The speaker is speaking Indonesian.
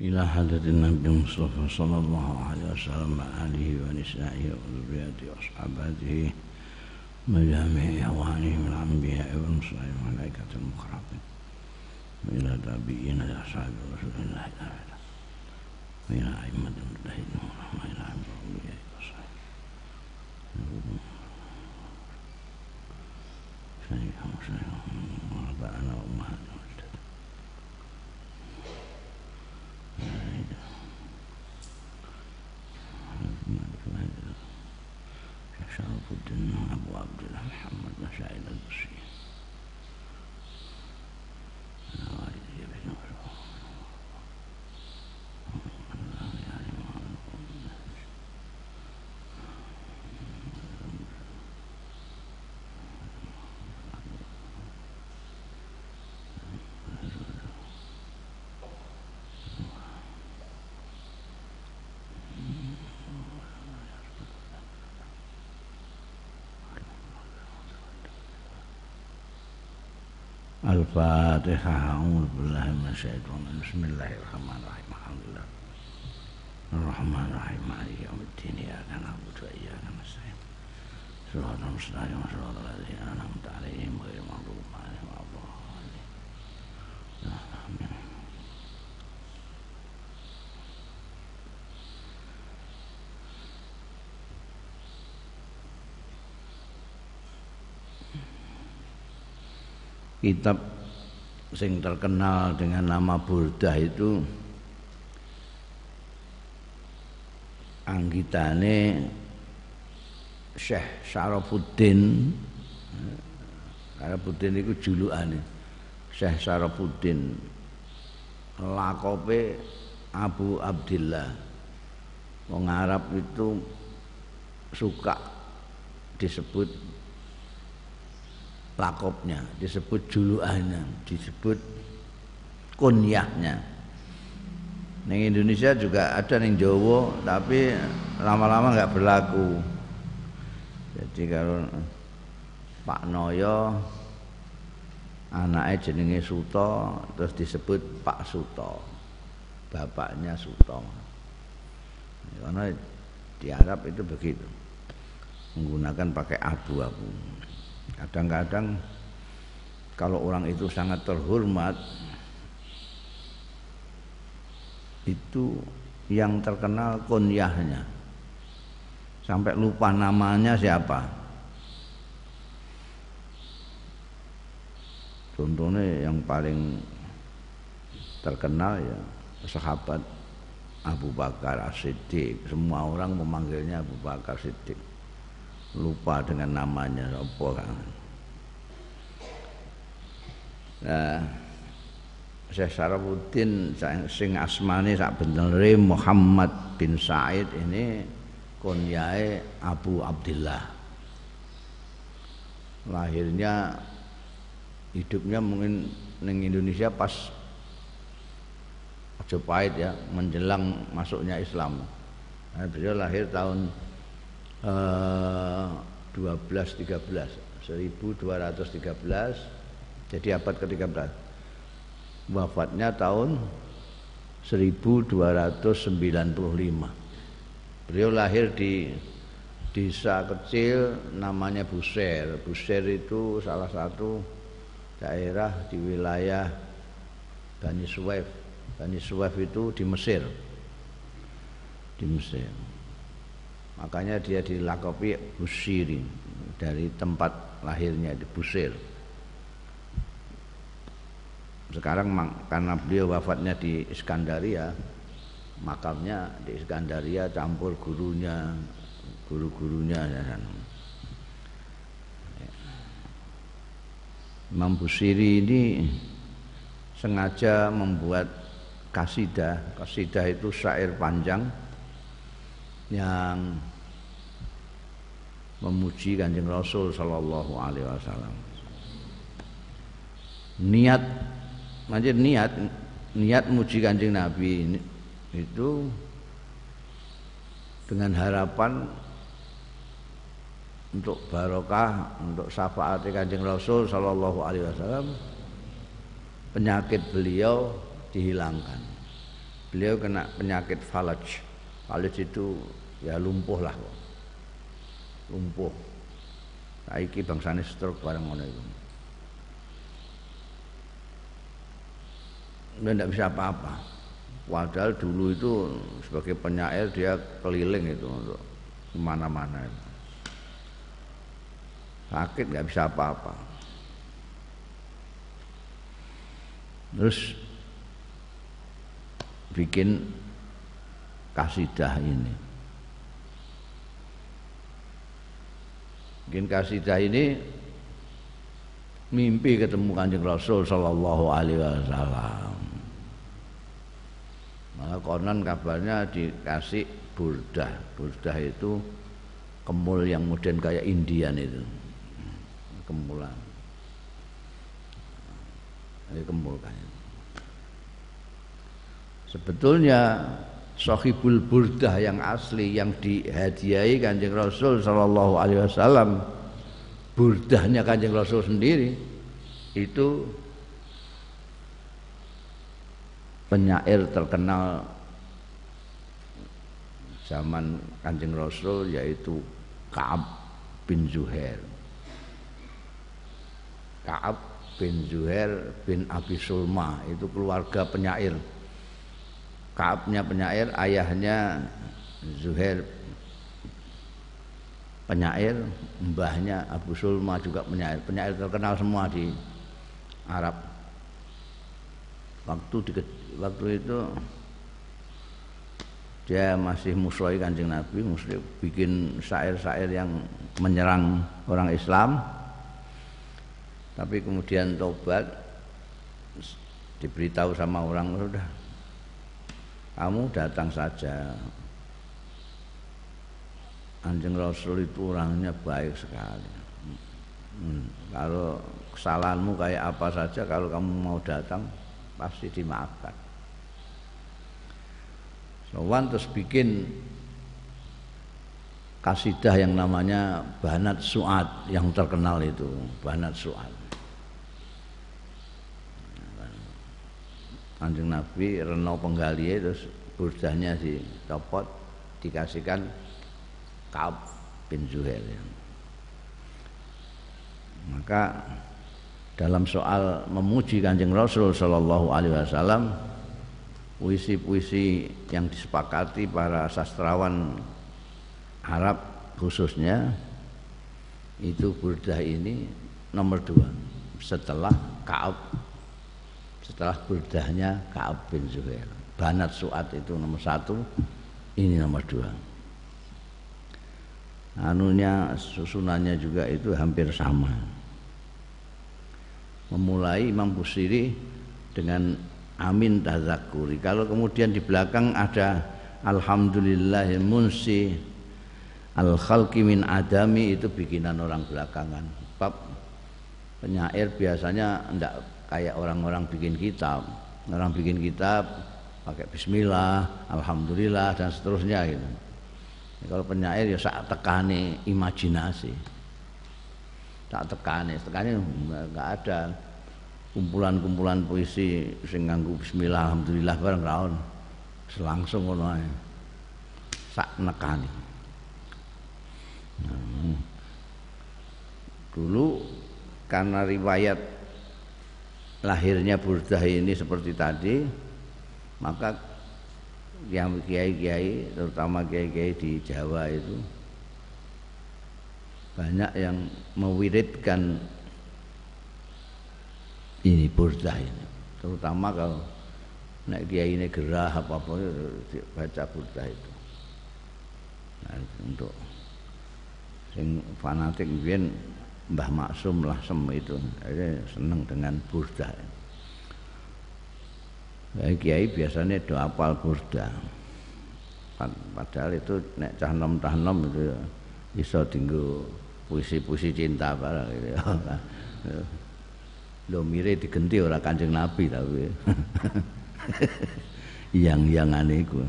إلى حضرة النبي المصطفى صلى الله عليه وسلم وآله ونسائه وذريته وأصحابه وجميع إخوانه من الأنبياء والمرسلين والملائكة المقربين وإلى تابعين لأصحاب رسول الله وإلى أئمة المجتهدين وإلى أولياء وصحبه وآبائنا وأمهاتنا شرف الدين أبو عبد الله محمد مشاهد البصري والدي بن الفاتحة. أعوذ بالله من الشيطان الرجيم. بسم الله الرحمن الرحيم. الحمد لله الرحمن الرحيم مالك يوم الدين إياك نعبد وإياك نستعين صراط المستقيم صراط الذين أنعمت عليهم غير المغضوب عليهم ولا الضالين آمين. Kitab sing terkenal dengan nama Burdah itu anggitane Syekh Syarafuddin. Syarafuddin itu julukane Syekh Syarafuddin, lakope Abu Abdillah. Wong Arab itu suka disebut lakopnya, disebut julukannya, disebut kunyahnya. Neng Indonesia juga ada, neng Jawa, tapi lama-lama nggak berlaku. Jadi kalau Pak Noyo anaknya jenenge Suto, terus disebut Pak Suto, bapaknya Suto. Karena di Arab itu begitu, menggunakan pakai abu-abu. Kadang-kadang kalau orang itu sangat terhormat, itu yang terkenal kunyahnya, sampai lupa namanya siapa. Contohnya yang paling terkenal ya sahabat Abu Bakar As-Siddiq. Semua orang memanggilnya Abu Bakar Siddiq, lupa dengan namanya apa kan. Nah, Syekh Syarafuddin sing asmane sak benere Muhammad bin Said ini kunyahe Abu Abdillah. Lahirnya, hidupnya mungkin ning Indonesia pas Majapahit ya, menjelang masuknya Islam. Nah, beliau lahir tahun 1213, jadi abad ke-13. Wafatnya tahun 1295. Beliau lahir di desa kecil namanya Buser. Buser itu salah satu daerah di wilayah Bani Suwaif. Bani Suwaif itu di Mesir. Di Mesir. Makanya dia dilakopi Busiri, dari tempat lahirnya di Busir. Sekarang karena beliau wafatnya di Iskandaria, makamnya di Iskandaria campur guru-gurunya ya. Imam Busiri ini sengaja membuat kasidah. Kasidah itu syair panjang yang memuji Kanjeng Rasul sallallahu alaihi wasallam. Niat muji Kanjeng Nabi itu dengan harapan untuk barokah, untuk syafaat Kanjeng Rasul sallallahu alaihi wasallam, penyakit beliau dihilangkan. beliau kena penyakit falaj. Falaj itu ya lumpuh lah, lumpuh. Saiki bangsane stroke bareng ngono iku. Dia tidak bisa apa-apa. Padahal dulu itu sebagai penyair dia keliling itu untuk kemana-mana. Sakit nggak bisa apa-apa. Terus bikin kasidah ini. Bikin kasidah ini mimpi ketemu Kanjeng Rasul sallallahu alaihi wasallam. Malah konon kabarnya dikasih burdah. Burdah itu kemul yang modern kayak Indian itu. Kemulan. Ini kemul kayak. Sebetulnya Sahibul Burdah yang asli yang dihadiahi Kanjeng Rasul sallallahu alaihi wasallam, burdahnya Kanjeng Rasul sendiri itu penyair terkenal zaman Kanjeng Rasul yaitu Ka'ab bin Zuhair. Ka'ab bin Zuhair bin Abi Sulma itu keluarga penyair. Ka'abnya penyair, ayahnya Zuhair penyair, mbahnya Abu Sulma juga penyair. Penyair terkenal semua di Arab. Waktu itu dia masih musuhi Kanjeng Nabi, bikin syair-syair yang menyerang orang Islam. Tapi kemudian tobat, diberitahu sama orang, sudah kamu datang saja. Kanjeng Rasul itu orangnya baik sekali. Kalau kesalahanmu kayak apa saja, kalau kamu mau datang pasti dimaafkan. Sowan terus bikin kasidah yang namanya Banat Su'ad yang terkenal itu, Banat Su'ad. Kanjeng Nabi reno penggalihe terus burdahnya dicopot dikasihkan Ka'ab bin Zuhair. Maka dalam soal memuji Kanjeng Rasul sallallahu alaihi wasallam, puisi-puisi yang disepakati para sastrawan Arab khususnya itu burdah ini nomor 2 setelah Ka'ab, setelah burdahnya Ka'ab bin Zuhair. Banat Su'ad itu nomor 1, ini nomor 2. Anunya susunannya juga itu hampir sama. Memulai Imam Busiri dengan Amin Tazakuri. Kalau kemudian di belakang ada Alhamdulillahil Munsi Al-Khalqi min Adami, itu bikinan orang belakangan. Bab penyair biasanya enggak kayak orang-orang bikin kitab. Orang bikin kitab pakai bismillah, alhamdulillah dan seterusnya gitu. Kalau penyair ya sak tekane imajinasi. Tak tekane enggak ada kumpulan-kumpulan puisi sing nganggo bismillah alhamdulillah bareng ra ono. Selangsung ngono ae. Sak nekane. Dulu karena riwayat lahirnya burdah ini seperti tadi, maka yang kiai-kiai, terutama kiai-kiai di Jawa itu banyak yang mewiridkan ini burdah ini, terutama kalau nek kiai ini gerah apa-apa baca burdah itu. Nah, untuk sing fanatik mbiyen Mbah Maksum lah itu seneng dengan burdah. Kiai biasanya do hafal burdah. Padahal itu nek cah nom-nom itu iso dienggo puisi-puisi cinta barang gitu. Lho mire digenti ora Kanjeng Nabi tapi yang-yangane iku.